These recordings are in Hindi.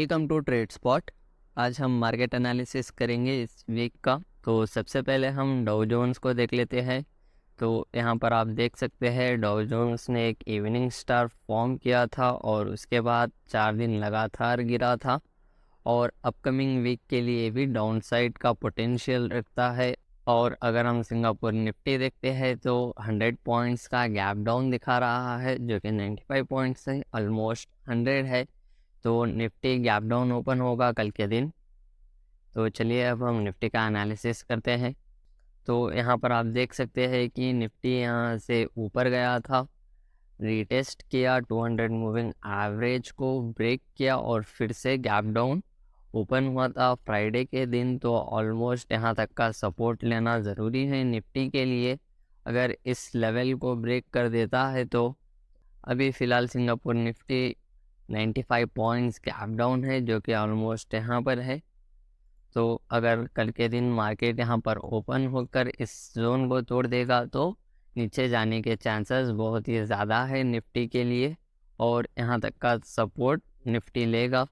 Welcome to trade spot. आज हम मार्केट एनालिसिस करेंगे इस वीक का। तो सबसे पहले हम डाउ जोन्स को देख लेते हैं। तो यहाँ पर आप देख सकते हैं डाउ जोन्स ने एक इवनिंग स्टार फॉर्म किया था और उसके बाद 4 दिन लगातार गिरा था और अपकमिंग वीक के लिए भी डाउन साइड का पोटेंशियल रखता है। और अगर हम सिंगापुर निफ्टी देखते हैं तो 100 पॉइंट्स का गैप डाउन दिखा रहा है जो कि 95 पॉइंट्स से ऑलमोस्ट 100 है। तो निफ्टी गैप डाउन ओपन होगा कल के दिन। तो चलिए अब हम निफ्टी का एनालिसिस करते हैं। तो यहाँ पर आप देख सकते हैं कि निफ्टी यहाँ से ऊपर गया था, रीटेस्ट किया, 200 मूविंग एवरेज को ब्रेक किया और फिर से गैप डाउन ओपन हुआ था फ्राइडे के दिन। तो ऑलमोस्ट यहाँ तक का सपोर्ट लेना ज़रूरी है निफ्टी के लिए। अगर इस लेवल को ब्रेक कर देता है तो अभी फ़िलहाल Singapore Nifty 95 points gap down है जो कि ऑलमोस्ट यहाँ पर है। तो अगर कल के दिन मार्केट यहाँ पर ओपन होकर इस जोन को तोड़ देगा तो नीचे जाने के चांसेस बहुत ही ज़्यादा है निफ्टी के लिए और यहाँ तक का सपोर्ट निफ्टी लेगा।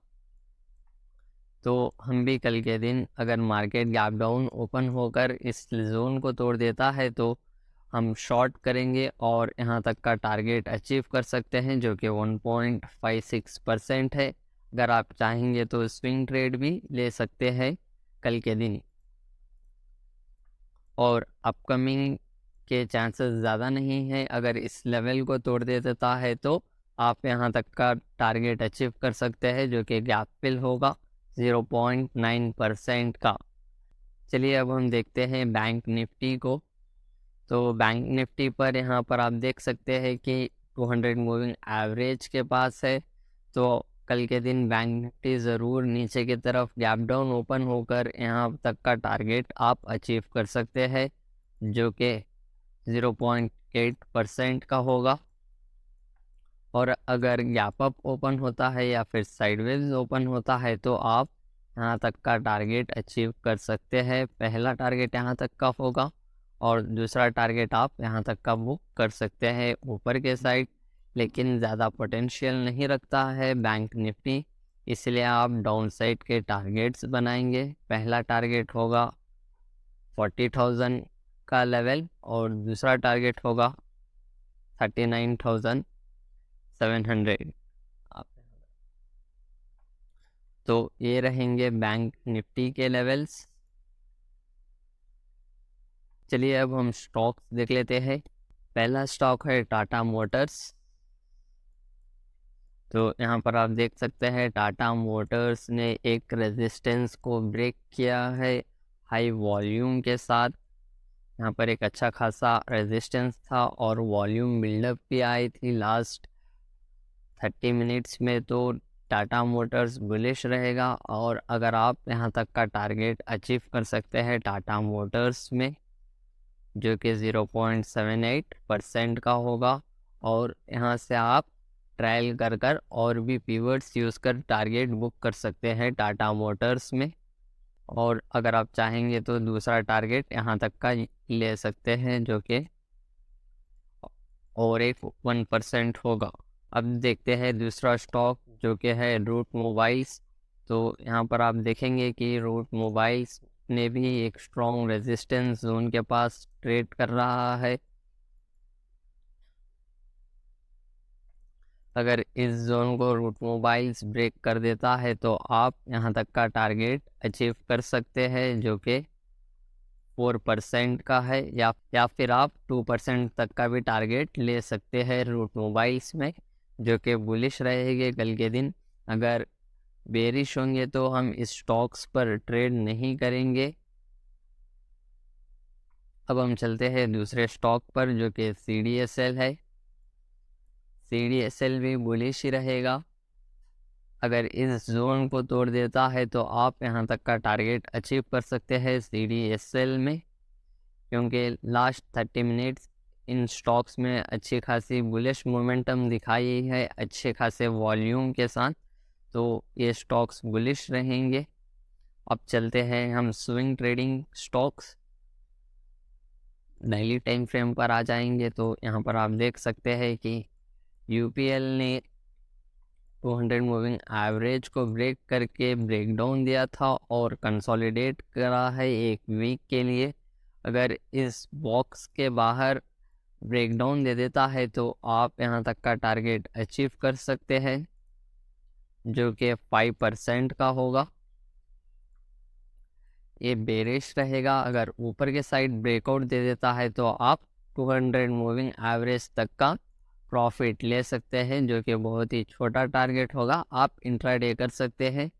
तो हम भी कल के दिन अगर मार्केट गैप डाउन ओपन होकर इस जोन को तोड़ देता है तो हम शॉर्ट करेंगे और यहाँ तक का टारगेट अचीव कर सकते हैं जो कि 1.56% है। अगर आप चाहेंगे तो स्विंग ट्रेड भी ले सकते हैं कल के दिन और अपकमिंग के चांसेस ज़्यादा नहीं है। अगर इस लेवल को तोड़ देता है तो आप यहाँ तक का टारगेट अचीव कर सकते हैं जो कि गैप फिल होगा 0.9% का। चलिए अब हम देखते हैं बैंक निफ्टी को। तो बैंक निफ्टी पर यहाँ पर आप देख सकते हैं कि 200 मूविंग एवरेज के पास है। तो कल के दिन बैंक निफ्टी ज़रूर नीचे की तरफ गैप डाउन ओपन होकर यहाँ तक का टारगेट आप अचीव कर सकते हैं जो कि 0.8% का होगा। और अगर गैप अप ओपन होता है या फिर साइडवेज ओपन होता है तो आप यहाँ तक का टारगेट अचीव कर सकते हैं। पहला टारगेट यहाँ तक का होगा और दूसरा टारगेट आप यहाँ तक का बुक कर सकते हैं ऊपर के साइड, लेकिन ज़्यादा पोटेंशियल नहीं रखता है बैंक निफ्टी, इसलिए आप डाउन साइड के टारगेट्स बनाएंगे। पहला टारगेट होगा 40,000 का लेवल और दूसरा टारगेट होगा 39,700। तो ये रहेंगे बैंक निफ्टी के लेवल्स। चलिए अब हम स्टॉक्स देख लेते हैं। पहला स्टॉक है टाटा मोटर्स। तो यहाँ पर आप देख सकते हैं टाटा मोटर्स ने एक रेजिस्टेंस को ब्रेक किया है हाई वॉल्यूम के साथ। यहाँ पर एक अच्छा खासा रेजिस्टेंस था और वॉल्यूम बिल्डअप भी आई थी लास्ट 30 मिनट्स में। तो टाटा मोटर्स बुलिश रहेगा और अगर आप यहाँ तक का टारगेट अचीव कर सकते हैं टाटा मोटर्स में जो कि 0.78% का होगा और यहाँ से आप ट्रायल कर और भी पीवर्ड्स यूज़ कर टारगेट बुक कर सकते हैं टाटा मोटर्स में। और अगर आप चाहेंगे तो दूसरा टारगेट यहाँ तक का ले सकते हैं जो कि और एक 1% होगा। अब देखते हैं दूसरा स्टॉक जो कि है रूट मोबाइल्स। तो यहाँ पर आप देखेंगे कि रूट मोबाइल्स ने भी एक स्ट्रॉन्ग रेजिस्टेंस जोन के पास ट्रेड कर रहा है। अगर इस जोन को रूट मोबाइल्स ब्रेक कर देता है तो आप यहाँ तक का टारगेट अचीव कर सकते हैं जो कि 4% का है या फिर आप 2% तक का भी टारगेट ले सकते हैं रूट मोबाइल्स में जो कि बुलिश रहेंगे कल के दिन। अगर बेरिश होंगे तो हम इस स्टॉक्स पर ट्रेड नहीं करेंगे। अब हम चलते हैं दूसरे स्टॉक पर जो कि CDSL है। CDSL भी बुलिश ही रहेगा। अगर इस जोन को तोड़ देता है तो आप यहाँ तक का टारगेट अचीव कर सकते हैं CDSL में, क्योंकि लास्ट 30 मिनट्स इन स्टॉक्स में अच्छी खासी बुलिश मोमेंटम दिखाई है अच्छे खासे वॉल्यूम के साथ। तो ये स्टॉक्स बुलिश रहेंगे। अब चलते हैं हम swing trading stocks. Daily time frame पर आ जाएंगे तो यहाँ पर आप देख सकते हैं कि UPL ने 200 मूविंग एवरेज को ब्रेक करके ब्रेक डाउन दिया था और कंसोलिडेट करा है एक वीक के लिए। अगर इस बॉक्स के बाहर ब्रेक डाउन दे देता है तो आप यहाँ तक का टारगेट अचीव कर सकते हैं, जो कि 5% का होगा। ये बेरिश रहेगा। अगर ऊपर के साइड ब्रेकआउट दे देता है तो आप 200 मूविंग एवरेज तक का प्रॉफिट ले सकते हैं, जो कि बहुत ही छोटा टारगेट होगा। आप इंट्राडे कर सकते हैं।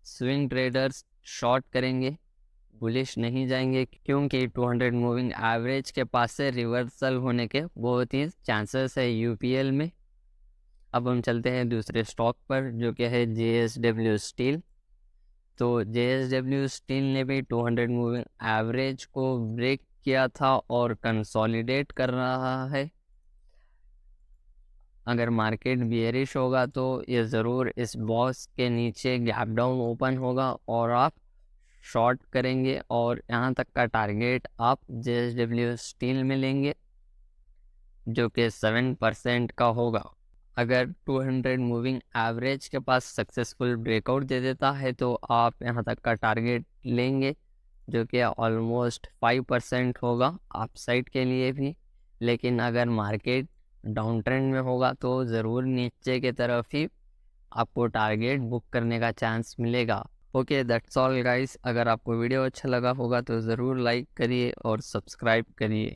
स्विंग ट्रेडर्स शॉर्ट करेंगे, बुलिश नहीं जाएंगे, क्योंकि 200 मूविंग एवरेज के पास से रिवर्सल होने के बहुत ही चांसेस है यूपीएल में। अब हम चलते हैं दूसरे स्टॉक पर, जो कि है JSW स्टील। तो JSW स्टील ने भी 200 मूविंग एवरेज को ब्रेक किया था और कंसोलिडेट कर रहा है। अगर मार्केट बियरिश होगा तो ये ज़रूर इस बॉक्स के नीचे गैप डाउन ओपन होगा और आप शॉर्ट करेंगे और यहाँ तक का टारगेट आप JSW स्टील में लेंगे, जो कि 7% का होगा। अगर 200 मूविंग एवरेज के पास सक्सेसफुल ब्रेकआउट दे देता है तो आप यहाँ तक का टारगेट लेंगे, जो कि ऑलमोस्ट 5% होगा अपसाइड के लिए भी। लेकिन अगर मार्केट डाउन ट्रेंड में होगा तो ज़रूर नीचे की तरफ ही आपको टारगेट बुक करने का चांस मिलेगा। Okay, that's all guys. अगर आपको वीडियो अच्छा लगा होगा तो ज़रूर लाइक करिए और सब्सक्राइब करिए।